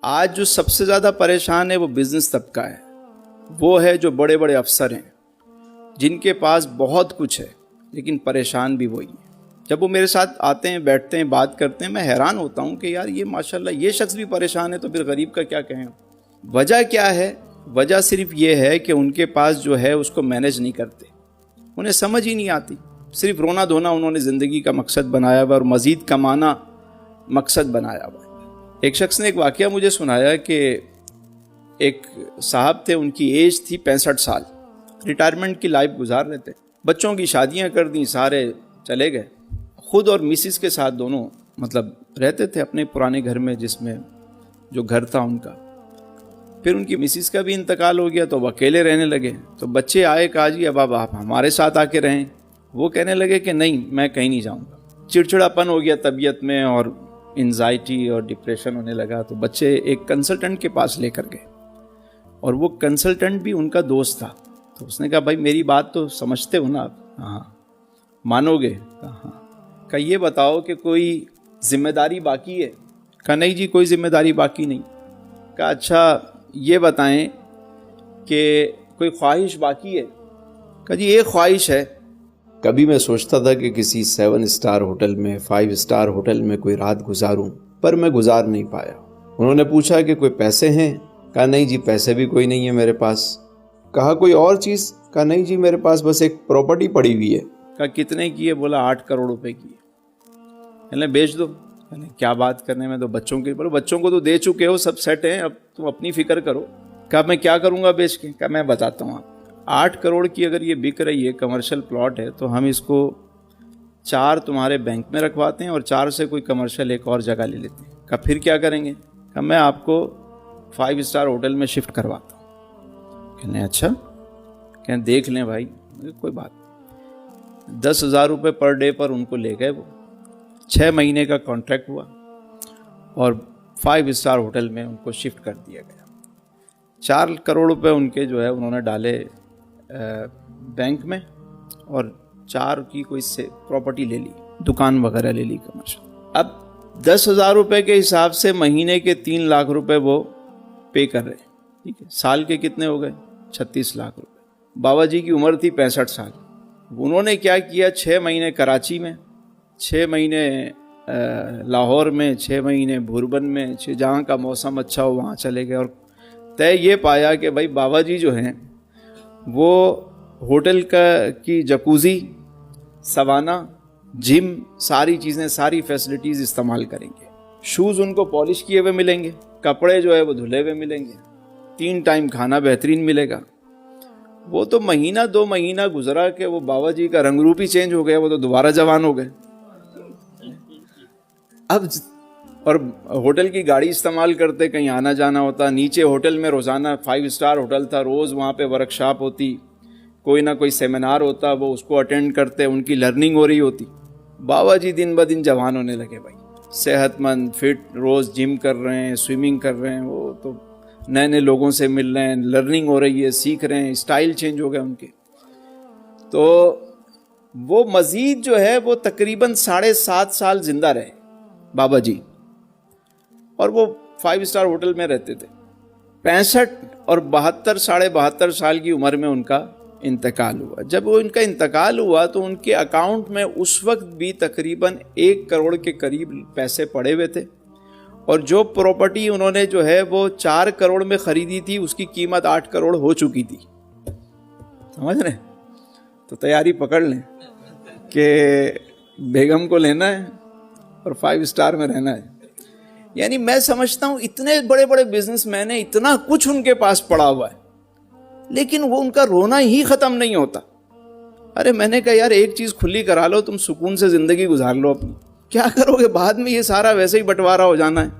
आज जो सबसे ज़्यादा परेशान है वो बिजनेस तबका है। वो है जो बड़े बड़े अफसर हैं, जिनके पास बहुत कुछ है लेकिन परेशान भी वही है। जब वो मेरे साथ आते हैं, बैठते हैं, बात करते हैं, मैं हैरान होता हूँ कि यार ये माशाल्लाह ये शख्स भी परेशान है तो फिर गरीब का क्या कहें। वजह क्या है? वजह सिर्फ ये है कि उनके पास जो है उसको मैनेज नहीं करते, उन्हें समझ ही नहीं आती। सिर्फ रोना धोना उन्होंने ज़िंदगी का मकसद बनाया हुआ और मज़ीद कमाना मकसद बनाया हुआ है। एक शख्स ने एक वाक़या मुझे सुनाया कि एक साहब थे, उनकी एज थी 65 साल, रिटायरमेंट की लाइफ गुजार रहे थे, बच्चों की शादियां कर दी, सारे चले गए, खुद और मिसिस के साथ दोनों मतलब रहते थे अपने पुराने घर में, जिसमें जो घर था उनका। फिर उनकी मिसिस का भी इंतकाल हो गया तो वो अकेले रहने लगे। तो बच्चे आए, कहा जी अब आप हमारे साथ आके रहें। वो कहने लगे कि नहीं, मैं कहीं नहीं जाऊँगा। चिड़चिड़ापन हो गया तबीयत में और एंजाइटी और डिप्रेशन होने लगा। तो बच्चे एक कंसल्टेंट के पास लेकर गए और वो कंसल्टेंट भी उनका दोस्त था। तो उसने कहा भाई मेरी बात तो समझते हो ना आप? हाँ। मानोगे? हाँ। कहा ये बताओ कि कोई जिम्मेदारी बाकी है? कहा नहीं जी कोई जिम्मेदारी बाकी नहीं। कहा अच्छा ये बताएं कि कोई ख्वाहिश बाकी है? कहा जी एक ख्वाहिश है, कभी मैं सोचता था कि किसी 7 स्टार होटल में, 5 स्टार होटल में कोई रात गुजारूं, पर मैं गुजार नहीं पाया। उन्होंने पूछा कि कोई पैसे हैं? कहा नहीं जी पैसे भी कोई नहीं है मेरे पास। कहा कोई और चीज़? कहा नहीं जी मेरे पास बस एक प्रॉपर्टी पड़ी हुई है। कहा कितने की है? बोला 8 करोड़ रुपए की है। कहने बेच दो। कहने क्या बात करने में, तो बच्चों के, बोलो बच्चों को तो दे चुके हो, सब सेट हैं, अब तुम अपनी फिक्र करो। कहा मैं क्या करूँगा बेच के? कहा मैं बताता हूँ आप। 8 करोड़ की अगर ये बिक रही है, कमर्शियल प्लॉट है, तो हम इसको 4 तुम्हारे बैंक में रखवाते हैं और 4 से कोई कमर्शियल एक और जगह ले लेते हैं। कहा फिर क्या करेंगे? कहा मैं आपको 5 स्टार होटल में शिफ्ट करवाता हूँ। कहने अच्छा। कहने देख लें भाई, कोई बात नहीं। 10,000 रुपये पर डे पर उनको ले गए वो। 6 महीने का कॉन्ट्रैक्ट हुआ और 5 स्टार होटल में उनको शिफ्ट कर दिया गया। 4 करोड़ रुपए उनके जो है उन्होंने डाले बैंक में और 4 की कोई से प्रॉपर्टी ले ली, दुकान वगैरह ले ली कमर्शियल। अब 10,000 रुपये के हिसाब से महीने के 3 लाख रुपए वो पे कर रहे हैं, ठीक है। साल के कितने हो गए? 36 लाख रुपए। बाबा जी की उम्र थी 65 साल। उन्होंने क्या किया, 6 महीने कराची में, 6 महीने लाहौर में, 6 महीने भुरबन में, जहाँ का मौसम अच्छा हो वहाँ चले गए। और तय ये पाया कि भाई बाबा जी जो हैं वो होटल की जकूज़ी, सवाना, जिम, सारी चीज़ें, सारी फैसिलिटीज़ इस्तेमाल करेंगे। शूज़ उनको पॉलिश किए हुए मिलेंगे, कपड़े जो है वो धुले हुए मिलेंगे, 3 टाइम खाना बेहतरीन मिलेगा। वो तो महीना 2 महीना गुजरा कि वो बाबा जी का रंग रूप ही चेंज हो गया, वो तो दोबारा जवान हो गए। अब और होटल की गाड़ी इस्तेमाल करते, कहीं आना जाना होता। नीचे होटल में रोज़ाना 5 स्टार होटल था, रोज़ वहाँ पे वर्कशॉप होती, कोई ना कोई सेमिनार होता, वो उसको अटेंड करते, उनकी लर्निंग हो रही होती। बाबा जी दिन ब दिन जवान होने लगे भाई, सेहतमंद, फिट, रोज़ जिम कर रहे हैं, स्विमिंग कर रहे हैं, वो तो नए नए लोगों से मिल रहे हैं, लर्निंग हो रही है, सीख रहे हैं, स्टाइल चेंज हो गया उनके। तो वो मज़ीद जो है वो तकरीबन 7.5 साल जिंदा रहे बाबा जी, और वो 5 स्टार होटल में रहते थे। 65 और 72, 72.5 साल की उम्र में उनका इंतकाल हुआ। जब वो इनका इंतकाल हुआ तो उनके अकाउंट में उस वक्त भी तकरीबन 1 करोड़ के करीब पैसे पड़े हुए थे, और जो प्रॉपर्टी उन्होंने जो है वो 4 करोड़ में ख़रीदी थी, उसकी कीमत 8 करोड़ हो चुकी थी। समझ रहे? तो तैयारी पकड़ लें कि बेगम को लेना है और 5 स्टार में रहना है। यानी मैं समझता हूँ इतने बड़े बड़े बिजनेसमैन हैं, इतना कुछ उनके पास पड़ा हुआ है, लेकिन वो उनका रोना ही ख़त्म नहीं होता। अरे मैंने कहा यार एक चीज़ खुली करा लो, तुम सुकून से ज़िंदगी गुजार लो अपनी। क्या करोगे बाद में? ये सारा वैसे ही बंटवारा हो जाना है।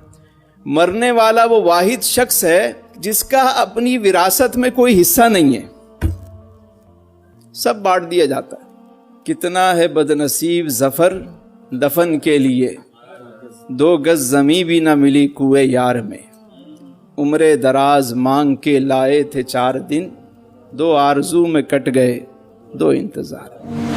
मरने वाला वो वाहिद शख्स है जिसका अपनी विरासत में कोई हिस्सा नहीं है, सब बांट दिया जाता है। कितना है बदनसीब ज़फ़र दफन के लिए, 2 गज ज़मीं भी ना मिली कुए यार में। उम्रे दराज मांग के लाए थे 4 दिन, 2 आरज़ू में कट गए 2 इंतज़ार।